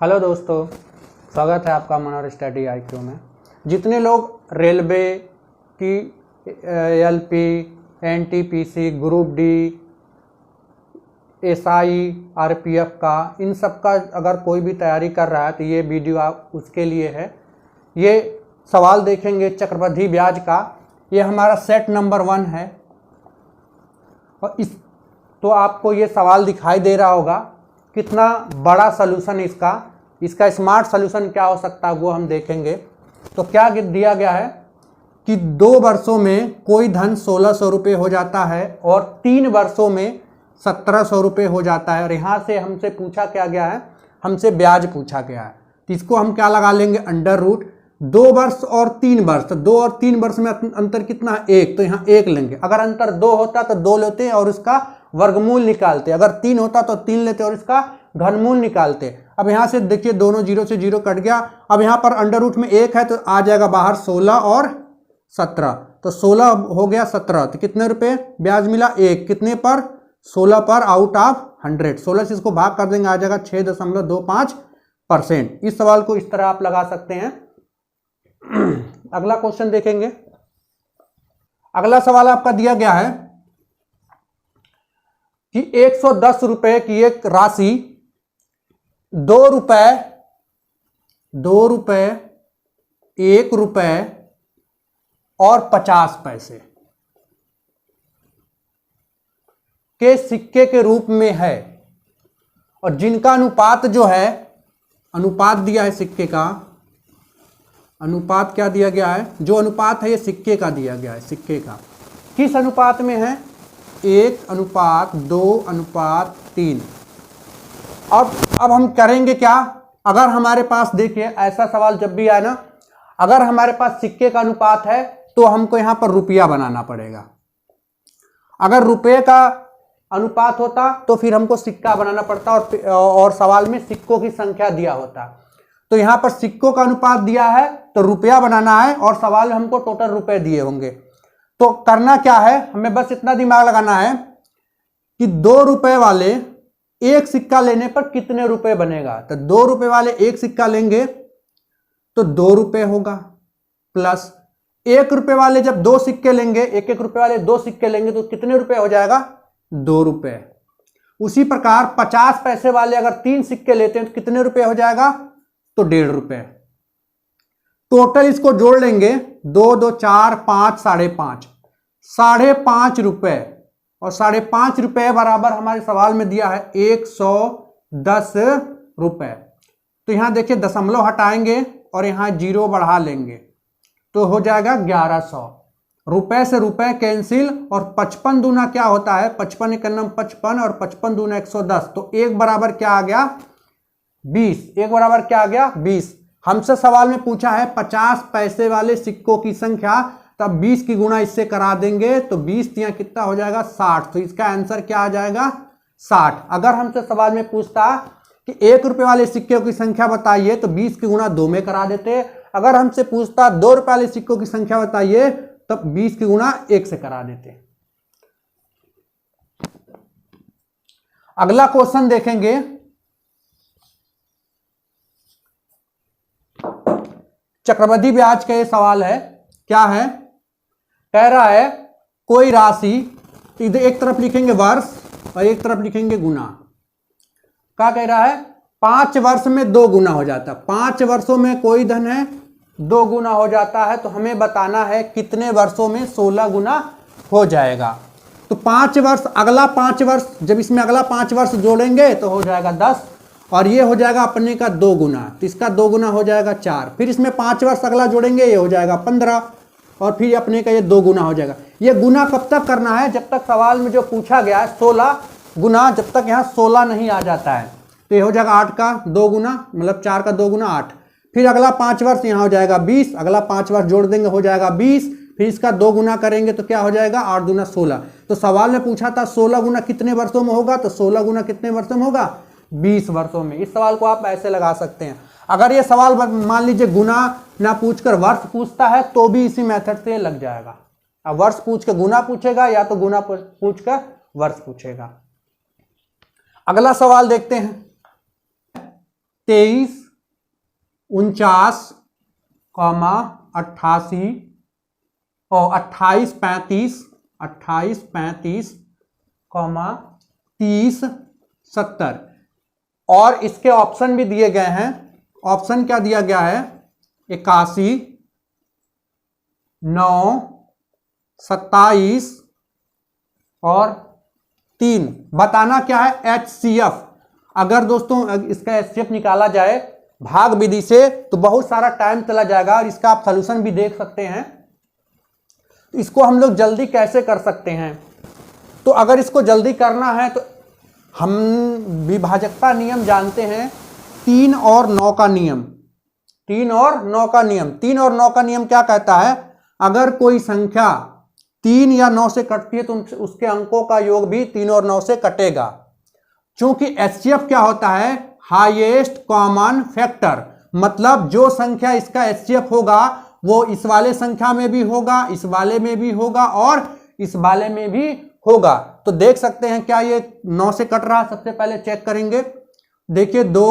Hello दोस्तों, स्वागत है आपका मनोहर स्टडी IQ में। जितने लोग रेलवे की LP, NTPC, group D, SI, RPF का, इन सब का अगर कोई भी तैयारी कर रहा है तो ये वीडियो आप उसके लिए है। ये सवाल देखेंगे चक्रवृद्धि ब्याज का। ये हमारा सेट नंबर 1 है और इस तो आपको ये सवाल दिखाई दे रहा होगा। कितना बड़ा सलूशन इसका स्मार्ट सलूशन क्या हो सकता है वो हम देखेंगे। तो क्या दिया गया है कि 2 वर्षों में कोई धन 1600 रुपये हो जाता है और 3 वर्षों में 1700 रुपये हो जाता है। और यहाँ से हमसे पूछा क्या गया है, हमसे ब्याज पूछा गया है। तो इसको हम क्या लगा लेंगे, अंडर रूट 2 वर्ष और 3 वर्ष। तो 2 और 3 वर्ष में अंतर कितना है, 1, तो यहाँ 1 लेंगे। अगर अंतर 2 होता तो 2 लेते और उसका वर्गमूल निकालते। अगर 3 होता तो 3 लेते और इसका घनमूल निकालते। अब यहाँ से देखिए दोनों 0 से 0 कट गया। अब यहाँ पर अंडर रूट में 1 है तो आ जाएगा बाहर 16 और 17। तो 16 हो गया 17, तो कितने रुपए ब्याज मिला, 1। कितने पर, 16 पर आउट ऑफ 100। 16 से इसको भाग कर देंगे, आ जाएगा 6.25%। इस सवाल को इस तरह आप लगा सकते हैं। अगला क्वेश्चन देखेंगे। अगला सवाल आपका दिया गया है कि 110 रुपए की एक राशि 2 रुपए, 1 रुपए और 50 पैसे के सिक्के के रूप में है और जिनका अनुपात जो है, अनुपात दिया है सिक्के का, अनुपात क्या दिया गया है, जो अनुपात है ये सिक्के का दिया गया है। सिक्के का किस अनुपात में है, 1:2:3। अब हम करेंगे क्या, अगर हमारे पास देखिए ऐसा सवाल जब भी आए ना, अगर हमारे पास सिक्के का अनुपात है तो हमको यहां पर रुपया बनाना पड़ेगा। अगर रुपये का अनुपात होता तो फिर हमको सिक्का बनाना पड़ता और सवाल में सिक्कों की संख्या दिया होता। तो यहां पर सिक्कों का अनुपात दिया है तो रुपया बनाना है और सवाल में हमको टोटल रुपए दिए होंगे। तो करना क्या है, हमें बस इतना दिमाग लगाना है कि 2 रुपए वाले एक सिक्का लेने पर कितने रुपए बनेगा। तो 2 रुपए वाले एक सिक्का लेंगे तो 2 रुपए होगा, प्लस 1 रुपए वाले जब 2 सिक्के लेंगे, 1-1 रुपए वाले 2 सिक्के लेंगे तो कितने रुपए हो जाएगा, 2 रुपए। उसी प्रकार 50 पैसे वाले अगर 3 सिक्के लेते हैं तो कितने रुपए हो जाएगा, तो 1.5 रुपए। टोटल इसको जोड़ लेंगे, 2 2 4 5 5.5, 5.5 रुपए। और 5.5 रुपए बराबर हमारे सवाल में दिया है 110 रुपए। तो यहां देखिए दशमलव हटाएंगे और यहां 0 बढ़ा लेंगे तो हो जाएगा 1100। रुपए से रुपए कैंसिल और 55 दूना क्या होता है, 55 एक 55 और 55 दूना 110। तो 1 बराबर क्या आ गया, 20। 1 बराबर क्या आ गया, 20। हमसे सवाल में पूछा है 50 पैसे वाले सिक्कों की संख्या, तब 20 की गुणा इससे करा देंगे तो 20 यहाँ कितना हो जाएगा, 60। तो इसका आंसर क्या आ जाएगा, 60। अगर हमसे सवाल में पूछता कि 1 रुपए वाले सिक्कों की संख्या बताइए तो 20 की गुणा 2 में करा देते। अगर हमसे पूछता 2 रुपए वाले सिक्कों की संख्या बताइए तब 20 की गुणा 1 से करा देते। अगला क्वेश्चन देखेंगे। चक्रवृद्धि ब्याज का ये सवाल है, क्या है, कह रहा है कोई राशि, इधर एक तरफ लिखेंगे वर्ष और एक तरफ लिखेंगे गुना। क्या कह रहा है, 5 वर्ष में 2 गुना हो जाता है। 5 वर्षों में कोई धन है 2 गुना हो जाता है, तो हमें बताना है कितने वर्षों में 16 गुना हो जाएगा। तो 5 वर्ष, अगला 5 वर्ष, जब इसमें अगला 5 वर्ष जोड़ेंगे तो हो जाएगा 10 और ये हो जाएगा अपने का 2 गुना, तो इसका 2 गुना हो जाएगा 4। फिर इसमें 5 वर्ष अगला जोड़ेंगे, ये हो जाएगा 15 और फिर अपने का ये 2 गुना हो जाएगा। ये गुना कब तक करना है, जब तक सवाल में जो पूछा गया है 16 गुना, जब तक यहाँ 16 नहीं आ जाता है। तो ये हो जाएगा 8 का 2 गुना, मतलब 4 का 2 गुना 8। फिर अगला 5 वर्ष यहाँ हो जाएगा 20, अगला 5 वर्ष जोड़ देंगे हो जाएगा 20, फिर इसका 2 गुना करेंगे तो क्या हो जाएगा, 8 दूना 16। तो सवाल में पूछा था 16 गुना कितने वर्षों में होगा, तो 16 गुना कितने वर्षों में होगा, 20 वर्षों में। इस सवाल को आप ऐसे लगा सकते हैं। अगर ये सवाल मान लीजिए गुना ना पूछकर वर्ष पूछता है तो भी इसी मेथड से लग जाएगा। अब वर्ष पूछ के गुना पूछेगा या तो गुना पूछकर वर्ष पूछेगा। अगला सवाल देखते हैं। 23, 49, 88 और 28, 35, 30, 70 और इसके ऑप्शन भी दिए गए हैं। ऑप्शन क्या दिया गया है? 81, 9, 27 और 3। बताना क्या है? HCF। अगर दोस्तों इसका HCF निकाला जाए भाग विधि से तो बहुत सारा टाइम चला जाएगा और इसका आप सॉल्यूशन भी देख सकते हैं। तो इसको हम लोग जल्दी कैसे कर सकते हैं? तो अगर इसको जल्दी करना है तो हम विभाजकता नियम जानते हैं, 3 और 9 का नियम। 3 और 9 का नियम 3 और 9 का नियम क्या कहता है? अगर कोई संख्या 3 या 9 से कटती है तो उसके अंकों का योग भी 3 और 9 से कटेगा। क्योंकि HCF क्या होता है? Highest common factor. मतलब जो संख्या इसका HCF होगा वो इस वाले संख्या में भी होगा, इस वाले में भी होगा और इस वाले में भी होगा। तो देख सकते हैं क्या ये 9 से कट रहा है? सबसे पहले चेक करेंगे। देखिए 2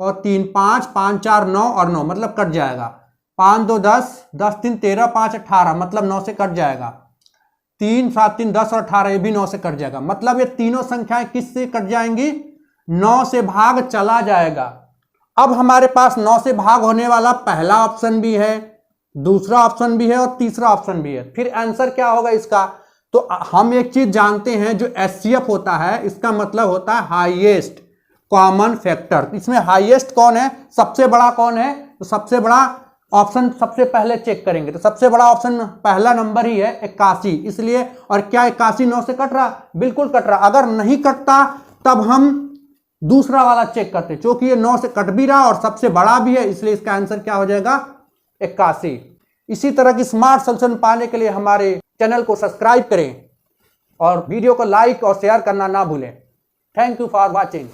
और 3, 5, 5, 4, 9 और 9 मतलब कट जाएगा। 5, 2, 10, 10, 3, 13, 5, 18 मतलब 9 से कट जाएगा। 3, 7, 3, 10 और 18 ये भी 9 से कट जाएगा। मतलब ये तीनों संख्याएं किस से कट जाएंगी? 9 से भाग चला जाएगा। अब हमारे पास 9 से भाग होने वाला पहला ऑप्शन भी है, दूसरा ऑप्शन भी है और तीसरा ऑप्शन भी है। फिर आंसर क्या होगा इसका? तो हम एक चीज जानते हैं, जो HCF होता है इसका मतलब होता है हाईएस्ट कॉमन फैक्टर। इसमें हाईएस्ट कौन है? सबसे बड़ा कौन है? तो सबसे बड़ा ऑप्शन सबसे पहले चेक करेंगे। तो सबसे बड़ा ऑप्शन पहला नंबर ही है 81, इसलिए। और क्या 81 9 से कट रहा? बिल्कुल कट रहा। अगर नहीं कटता तब हम दूसरा वाला चेक करते, क्योंकि ये 9 से कट भी रहा और सबसे बड़ा भी है, इसलिए इसका आंसर क्या हो जाएगा? 81। इसी तरह की स्मार्ट सॉल्यूशन पाने के लिए हमारे चैनल को सब्सक्राइब करें और वीडियो को लाइक और शेयर करना ना भूलें। Thank you for watching.